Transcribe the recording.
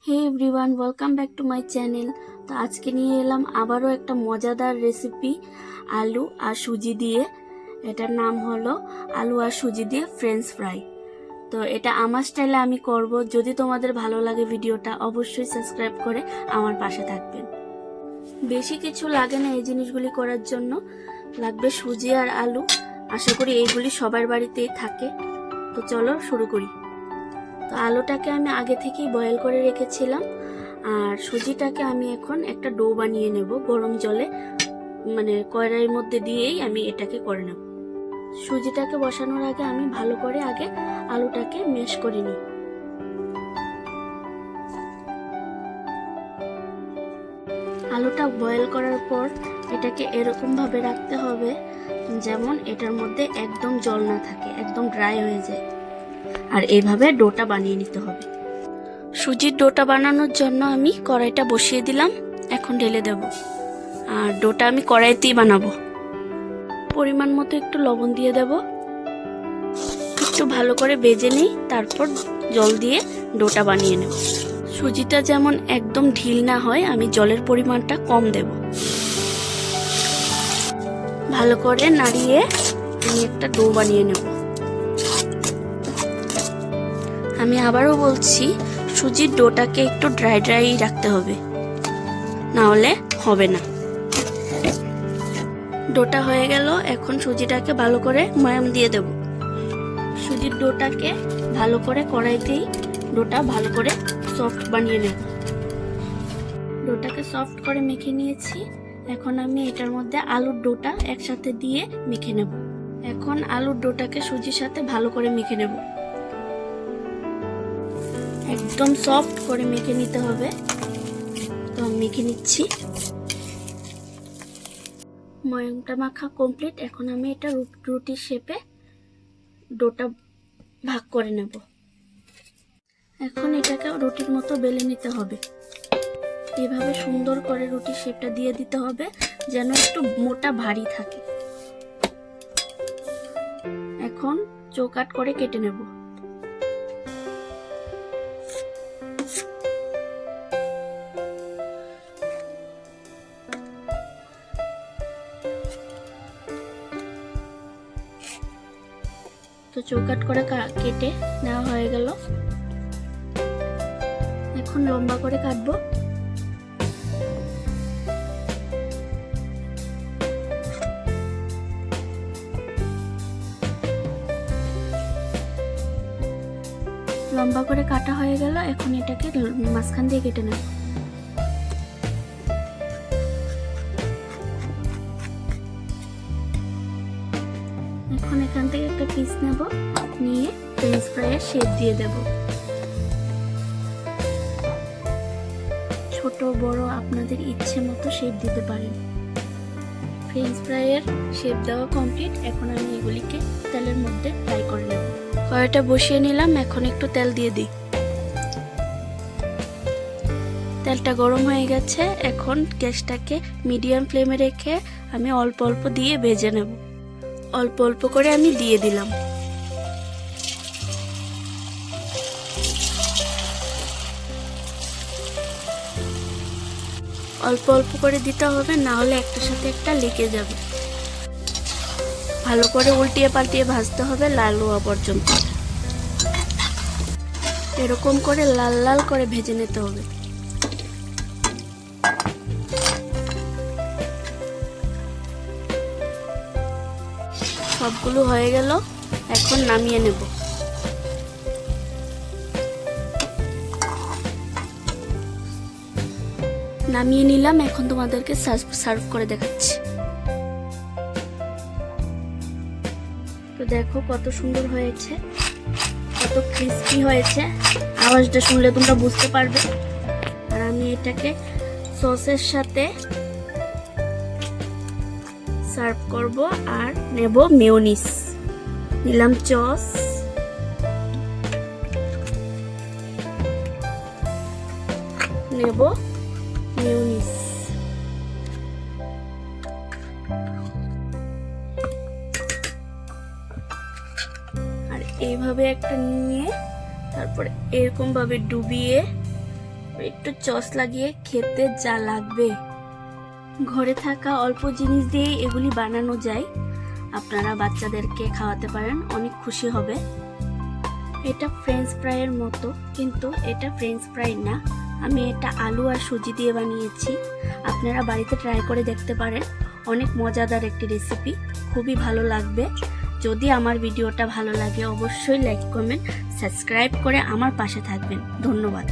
Hey everyone, welcome back to my channel. তো আজকে নিয়ে এলাম আবারও একটা মজাদার রেসিপি আলু আর সুজি দিয়ে। এটার নাম হলো আলু আর সুজি দিয়ে ফ্রেঞ্চ ফ্রাই। তো এটা আমার স্টাইলে আমি করব। যদি তোমাদের ভালো লাগে ভিডিওটা, অবশ্যই সাবস্ক্রাইব করে আমার পাশে থাকবেন। বেশি কিছু লাগে না এই জিনিসগুলি করার জন্য। লাগবে সুজি আর আলু। আশা করি এইগুলি সবার বাড়িতেই থাকে। তো চলো শুরু করি। তো আলুটাকে আমি আগে থেকেই বয়েল করে রেখেছিলাম, আর সুজিটাকে আমি এখন একটা ডো বানিয়ে নেব গরম জলে, মানে কড়াইয়ের মধ্যে দিয়েই আমি এটাকে করে নেব। সুজিটাকে বসানোর আগে আমি ভালো করে আগে আলুটাকে ম্যাশ করে নিই। আলুটা বয়েল করার পর এটাকে এরকম ভাবে রাখতে হবে যেমন এটার মধ্যে একদম জল না থাকে, একদম ড্রাই হয়ে যায়। আর এইভাবে ডোটা বানিয়ে নিতে হবে। সুজির ডোটা বানানোর জন্য আমি কড়াইটা বসিয়ে দিলাম, এখন ঢেলে দেব। আর ডোটা আমি কড়াইতেই বানাবো। পরিমাণ মতো একটু লবণ দিয়ে দেব, একটু ভালো করে ভেজে নিই, তারপর জল দিয়ে ডোটা বানিয়ে নেব। সুজিটা যেমন একদম ঢিল না হয়, আমি জলের পরিমাণটা কম দেব। ভালো করে নাড়িয়ে আমি একটা ডো বানিয়ে নেব। আমি আবারও বলছি, সুজির ডোটাকে একটু ড্রাই ড্রাই রাখতে হবে, না হলে হবে না। ডোটা হয়ে গেল, এখন সুজিটাকে ভালো করে ময়াম দিয়ে দেব। সুজির ডোটাকে ভালো করে কড়াইতেই ডোটা ভালো করে সফট বানিয়ে নেব। ডোটাকে সফট করে মেখে নিয়েছি। এখন আমি এটার মধ্যে আলুর ডোটা একসাথে দিয়ে মেখে নেব। এখন আলুর ডোটাকে সুজির সাথে ভালো করে মেখে নেব। একদম সফট করে মেখে নিতে হবে। তো আমি মেখে নিচ্ছি। ময়ামটা মাখা কমপ্লিট। এখন আমি এটা রুটির শেপে ডোটা ভাগ করে নেব। এখন এটাকে রুটির মতো বেলে নিতে হবে। এভাবে সুন্দর করে রুটির শেপটা দিয়ে দিতে হবে, যেন একটু মোটা ভারী থাকে। এখন চৌকাট করে কেটে নেব। তো চৌকাট করে কেটে নেওয়া হয়ে গেল। এখন লম্বা করে কাটবো। লম্বা করে কাটা হয়ে গেল। এখন এটাকে মাঝখান দিয়ে কেটে নেব। এখন এখান থেকে একটা পিস নেব, নিয়ে ফ্রেঞ্চ ফ্রাইয়ের শেপ দিয়ে দেব। ছোট বড় আপনাদের ইচ্ছে মতো শেপ দিতে পারেন। ফ্রেঞ্চ ফ্রাইয়ের শেপ দেওয়া কমপ্লিট। এখন আমি এগুলিকে তেলের মধ্যে ফ্রাই করে নেব। কড়াইটা বসিয়ে নিলাম, এখন একটু তেল দিয়ে দিই। তেলটা গরম হয়ে গেছে। এখন গ্যাসটাকে মিডিয়াম ফ্লেমে রেখে আমি অল্প অল্প দিয়ে ভেজে নেব। অল্প অল্প করে আমি দিয়ে দিলাম। অল্প অল্প করে দিতে হবে, না হলে একটার সাথে একটা লেগে যাবে। ভালো করে উল্টিয়ে পাল্টিয়ে ভাজতে হবে লাল হওয়া পর্যন্ত। এরকম করে লাল লাল করে ভেজে নিতে হবে। সবগুলো হয়ে গেল, এখন নামিয়ে নেব। নামিয়ে নিলাম, এখন তোমাদেরকে সার্ভ করে দেখাচ্ছি। তো দেখো কত সুন্দর হয়েছে, কত ক্রিস্পি হয়েছে। আওয়াজটা শুনলে তোমরা বুঝতে পারবে। আর আমি এটাকে সসের সাথে সার্ভ করব। আর নেব মেয়োনিজ। নিলাম সস, নেব মেয়োনিজ। আর এইভাবে একটা নিয়ে তারপরে এরকম ভাবে ডুবিয়ে একটু সস লাগিয়ে খেতে যা লাগবে। ঘরে থাকা অল্প জিনিস দিয়ে এগুলি বানানো যায়। আপনারা বাচ্চাদেরকে খাওয়াতে পারেন, অনেক খুশি হবে। এটা ফ্রেঞ্চ ফ্রাইয়ের মতো, কিন্তু এটা ফ্রেঞ্চ ফ্রাই না। আমি এটা আলু আর সুজি দিয়ে বানিয়েছি। আপনারা বাড়িতে ট্রাই করে দেখতে পারেন, অনেক মজাদার একটি রেসিপি, খুবই ভালো লাগবে। যদি আমার ভিডিওটা ভালো লাগে অবশ্যই লাইক কমেন্ট সাবস্ক্রাইব করে আমার পাশে থাকবেন। ধন্যবাদ।